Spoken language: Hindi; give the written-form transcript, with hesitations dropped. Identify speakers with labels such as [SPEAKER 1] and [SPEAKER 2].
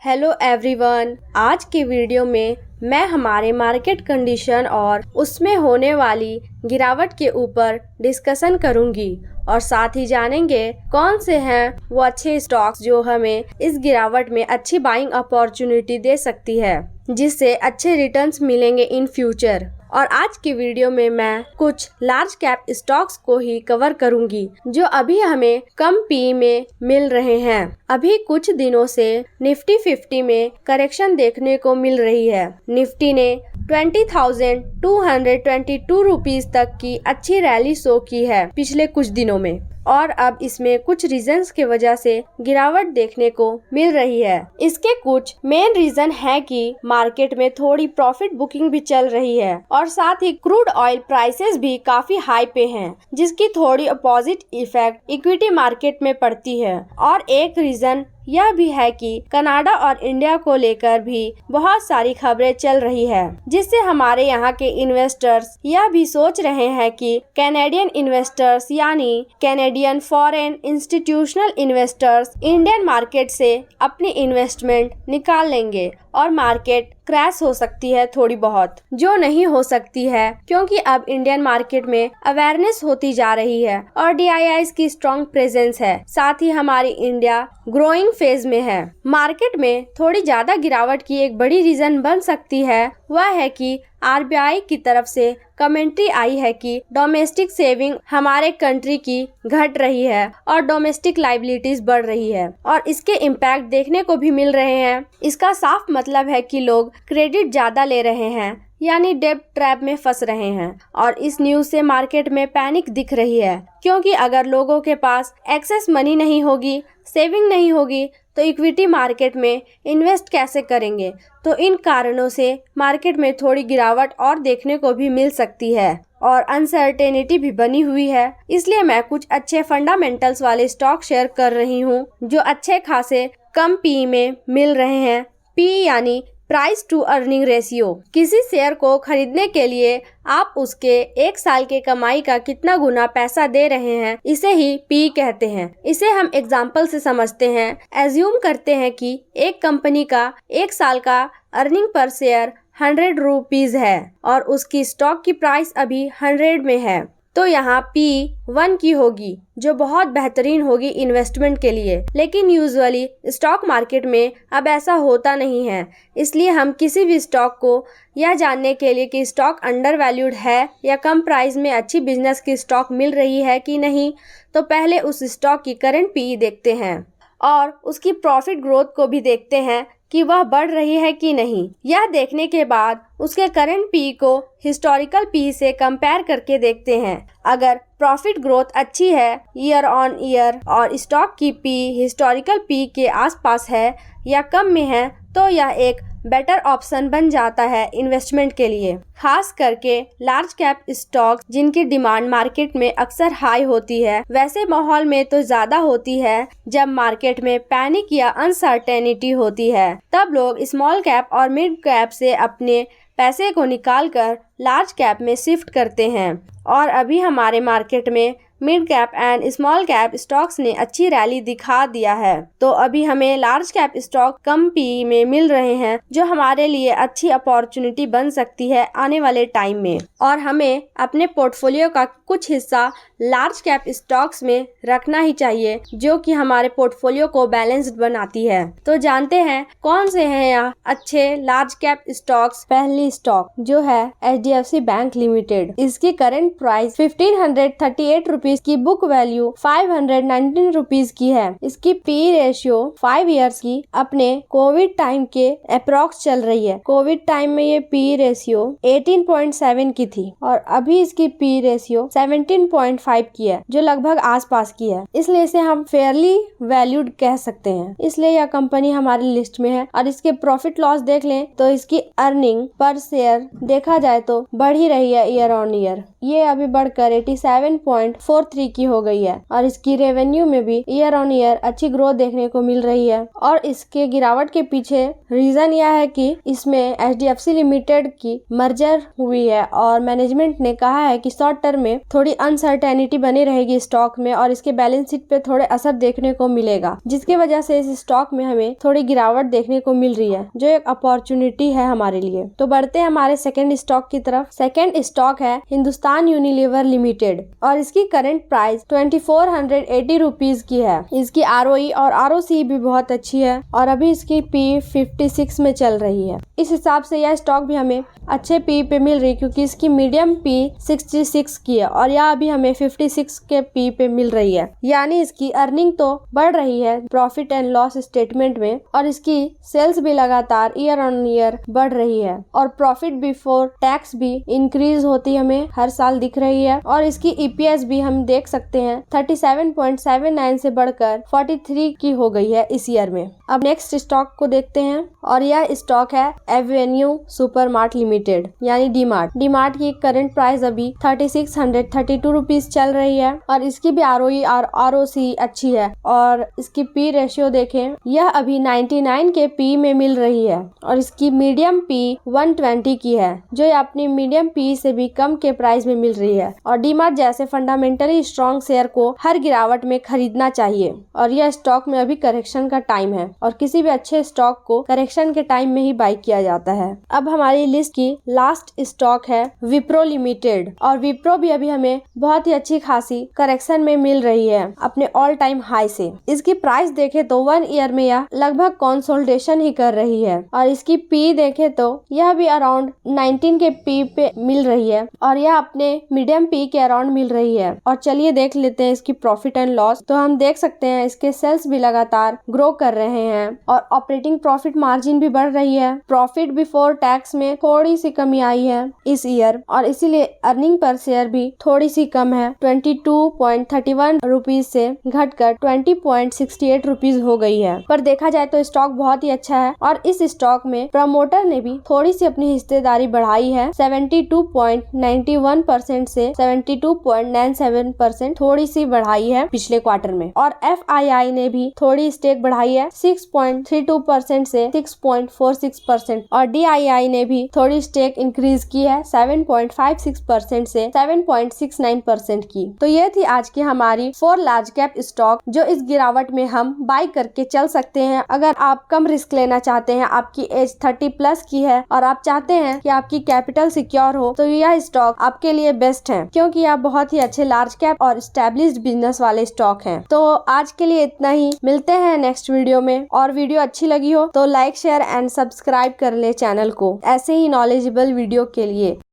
[SPEAKER 1] हेलो एवरीवन, आज के वीडियो में मैं हमारे मार्केट कंडीशन और उसमें होने वाली गिरावट के ऊपर डिस्कशन करूंगी और साथ ही जानेंगे कौन से हैं वो अच्छे स्टॉक्स जो हमें इस गिरावट में अच्छी बाइंग अपॉर्चुनिटी दे सकती है, जिससे अच्छे रिटर्न्स मिलेंगे इन फ्यूचर। और आज की वीडियो में मैं कुछ लार्ज कैप स्टॉक्स को ही कवर करूंगी जो अभी हमें कम पी में मिल रहे हैं। अभी कुछ दिनों से निफ्टी 50 में करेक्शन देखने को मिल रही है। निफ्टी ने 20,222 रुपीस तक की अच्छी रैली शो की है पिछले कुछ दिनों में, और अब इसमें कुछ रीजंस की वजह से गिरावट देखने को मिल रही है। इसके कुछ मेन रीजन है कि मार्केट में थोड़ी प्रॉफिट बुकिंग भी चल रही है और साथ ही क्रूड ऑयल प्राइसेस भी काफी हाई पे हैं, जिसकी थोड़ी अपोजिट इफेक्ट इक्विटी मार्केट में पड़ती है। और एक रीजन यह भी है कि कनाडा और इंडिया को लेकर भी बहुत सारी खबरें चल रही है, जिससे हमारे यहाँ के इन्वेस्टर्स यह भी सोच रहे हैं कि कैनेडियन इन्वेस्टर्स यानी Canadian foreign institutional investors Indian market से अपनी इन्वेस्टमेंट निकाल लेंगे और मार्केट क्रैश हो सकती है थोड़ी बहुत, जो नहीं हो सकती है क्योंकि अब इंडियन मार्केट में अवेयरनेस होती जा रही है और DIIs की स्ट्रॉन्ग प्रेजेंस है। साथ ही हमारी इंडिया ग्रोइंग फेज में है। मार्केट में थोड़ी ज्यादा गिरावट की एक बड़ी रीजन बन सकती है वह है कि RBI की तरफ से कमेंट्री आई है कि डोमेस्टिक सेविंग हमारे कंट्री की घट रही है और डोमेस्टिक लायबिलिटीज बढ़ रही है और इसके इम्पैक्ट देखने को भी मिल रहे हैं। इसका साफ मतलब है कि लोग क्रेडिट ज्यादा ले रहे हैं, यानी डेब्ट ट्रैप में फंस रहे हैं। और इस न्यूज से मार्केट में पैनिक दिख रही है, क्योंकि अगर लोगों के पास एक्सेस मनी नहीं होगी, सेविंग नहीं होगी, तो इक्विटी मार्केट में इन्वेस्ट कैसे करेंगे। तो इन कारणों से मार्केट में थोड़ी गिरावट और देखने को भी मिल सकती है और अनसर्टेनिटी भी बनी हुई है। इसलिए मैं कुछ अच्छे फंडामेंटल्स वाले स्टॉक शेयर कर रही हूँ जो अच्छे खासे कम पी में मिल रहे हैं। पी यानी प्राइस टू अर्निंग रेशियो। किसी शेयर को खरीदने के लिए आप उसके एक साल के कमाई का कितना गुना पैसा दे रहे हैं, इसे ही पी कहते हैं। इसे हम एग्जाम्पल से समझते हैं। एज्यूम करते हैं कि एक कंपनी का एक साल का अर्निंग पर शेयर 100 रुपीज है और उसकी स्टॉक की प्राइस अभी 100 में है, तो यहाँ P1 की होगी, जो बहुत बेहतरीन होगी इन्वेस्टमेंट के लिए। लेकिन यूजुअली स्टॉक मार्केट में अब ऐसा होता नहीं है। इसलिए हम किसी भी स्टॉक को यह जानने के लिए कि स्टॉक अंडर वैल्यूड है या कम प्राइस में अच्छी बिजनेस की स्टॉक मिल रही है कि नहीं, तो पहले उस स्टॉक की करंट PE देखते हैं और उसकी प्रॉफिट ग्रोथ को भी देखते हैं कि वह बढ़ रही है कि नहीं। यह देखने के बाद उसके करंट PE को हिस्टोरिकल PE से कंपेयर करके देखते हैं। अगर प्रॉफिट ग्रोथ अच्छी है ईयर ऑन ईयर और स्टॉक की PE हिस्टोरिकल PE के आसपास है या कम में है, तो यह एक बेटर ऑप्शन बन जाता है इन्वेस्टमेंट के लिए, खास करके लार्ज कैप स्टॉक्स जिनकी डिमांड मार्केट में अक्सर हाई होती है। वैसे माहौल में तो ज्यादा होती है जब मार्केट में पैनिक या अनसर्टेनिटी होती है, तब लोग स्मॉल कैप और मिड कैप से अपने पैसे को निकालकर लार्ज कैप में शिफ्ट करते हैं। और अभी हमारे मार्केट में mid cap and small cap stocks ने अच्छी रैली दिखा दिया है, तो अभी हमें लार्ज कैप स्टॉक कम PE में मिल रहे हैं, जो हमारे लिए अच्छी अपॉर्चुनिटी बन सकती है आने वाले टाइम में। और हमें अपने पोर्टफोलियो का कुछ हिस्सा लार्ज कैप स्टॉक्स में रखना ही चाहिए, जो कि हमारे पोर्टफोलियो को बैलेंस्ड बनाती है। तो जानते हैं कौन से हैं यह अच्छे लार्ज कैप स्टॉक्स। पहली स्टॉक जो है HDFC बैंक लिमिटेड। इसकी करंट प्राइस 1538 रुपीज की, बुक वैल्यू 519 रुपीज की है। इसकी PE रेशियो 5 इयर्स की अपने कोविड टाइम के अप्रॉक्स चल रही है। कोविड टाइम में ये PE रेशियो 18.7 की थी और अभी इसकी PE रेशियो 17.5 की है, जो लगभग आसपास की है। इसलिए इसे हम फेयरली वैल्यूड कह सकते हैं। इसलिए यह कंपनी हमारी लिस्ट में है। और इसके प्रॉफिट लॉस देख लें तो इसकी अर्निंग पर शेयर देखा जाए तो बढ़ ही रही है ईयर ऑन ईयर। ये अभी बढ़कर 87.43 की हो गई है और इसकी रेवेन्यू में भी ईयर ऑन ईयर अच्छी ग्रोथ देखने को मिल रही है। और इसके गिरावट के पीछे रीजन यह है कि इसमें HDFC लिमिटेड की मर्जर हुई है और मैनेजमेंट ने कहा है कि शॉर्ट टर्म में थोड़ी अनसर्टेनिटी लिक्विडिटी बनी रहेगी स्टॉक में और इसके बैलेंस शीट पे थोड़े असर देखने को मिलेगा, जिसकी वजह से इस स्टॉक में हमें थोड़ी गिरावट देखने को मिल रही है, जो एक अपॉर्चुनिटी है हमारे लिए। तो बढ़ते हैं हमारे सेकंड स्टॉक की तरफ। सेकंड स्टॉक है हिंदुस्तान यूनिलीवर लिमिटेड और इसकी करंट प्राइस 2480 रुपीज की है। इसकी ROE और ROC भी बहुत अच्छी है और अभी इसकी P 56 में चल रही है। इस हिसाब से यह स्टॉक भी हमें अच्छे P पे मिल रही है, क्योंकि इसकी मीडियम P 66 की है और यह अभी हमें 56 के P पे मिल रही है। यानी इसकी अर्निंग तो बढ़ रही है प्रॉफिट एंड लॉस स्टेटमेंट में और इसकी सेल्स भी लगातार ईयर ऑन ईयर बढ़ रही है और प्रॉफिट बिफोर टैक्स भी इंक्रीज होती हमें हर साल दिख रही है और इसकी EPS भी हम देख सकते हैं 37.79 से बढ़कर 43 की हो गई है इस ईयर में। अब नेक्स्ट स्टॉक को देखते हैं और यह स्टॉक है एवेन्यू सुपरमार्ट लिमिटेड यानी डीमार्ट। डीमार्ट की करंट प्राइस अभी 3632 रुपीज चल रही है और इसकी भी ROE और ROC अच्छी है और इसकी P रेशियो देखें, यह अभी 99 के P में मिल रही है और इसकी मीडियम P 120 की है, जो अपनी मीडियम P से भी कम के प्राइस में मिल रही है। और डीमार्ट जैसे फंडामेंटली स्ट्रॉन्ग शेयर को हर गिरावट में खरीदना चाहिए और यह स्टॉक में अभी करेक्शन का टाइम है और किसी भी अच्छे स्टॉक को करेक्शन के टाइम में ही बाय किया जाता है। अब हमारी लिस्ट की लास्ट स्टॉक है विप्रो लिमिटेड और विप्रो भी अभी हमें बहुत ही अच्छी खासी करेक्शन में मिल रही है अपने ऑल टाइम हाई से। इसकी प्राइस देखे तो 1 ईयर में यह लगभग कंसोलिडेशन ही कर रही है और इसकी P देखे तो यह भी अराउंड 19 के P पे मिल रही है और यह अपने मीडियम P के अराउंड मिल रही है। और चलिए देख लेते हैं इसकी प्रॉफिट एंड लॉस। तो हम देख सकते हैं इसके सेल्स भी लगातार ग्रो कर रहे हैं और ऑपरेटिंग प्रॉफिट मार्जिन भी बढ़ रही है। प्रॉफिट बिफोर टैक्स में थोड़ी सी कमी आई है इस ईयर और इसीलिए अर्निंग पर शेयर भी थोड़ी सी कम है, 22.31 रुपीज से घटकर 20.68 रुपीज हो गई है। पर देखा जाए तो स्टॉक बहुत ही अच्छा है और इस स्टॉक में प्रमोटर ने भी थोड़ी सी अपनी हिस्सेदारी बढ़ाई है 72.91% से 72.97% थोड़ी सी बढ़ाई है पिछले क्वार्टर में। और FII ने भी थोड़ी स्टेक बढ़ाई है 6.32% से 6.46% और DII ने भी थोड़ी स्टेक इंक्रीज की है 7.56% से 7.69% की। तो ये थी आज की हमारी 4 लार्ज कैप स्टॉक जो इस गिरावट में हम बाय करके चल सकते हैं। अगर आप कम रिस्क लेना चाहते हैं, आपकी एज 30+ की है और आप चाहते हैं कि आपकी कैपिटल सिक्योर हो, तो यह स्टॉक आपके लिए बेस्ट है, क्योंकि आप बहुत ही अच्छे लार्ज कैप और स्टैब्लिश्ड बिजनेस वाले स्टॉक हैं। तो आज के लिए इतना ही, मिलते हैं नेक्स्ट वीडियो में। और वीडियो अच्छी लगी हो तो लाइक शेयर एंड सब्सक्राइब कर ले चैनल को ऐसे ही नॉलेजेबल वीडियो के लिए।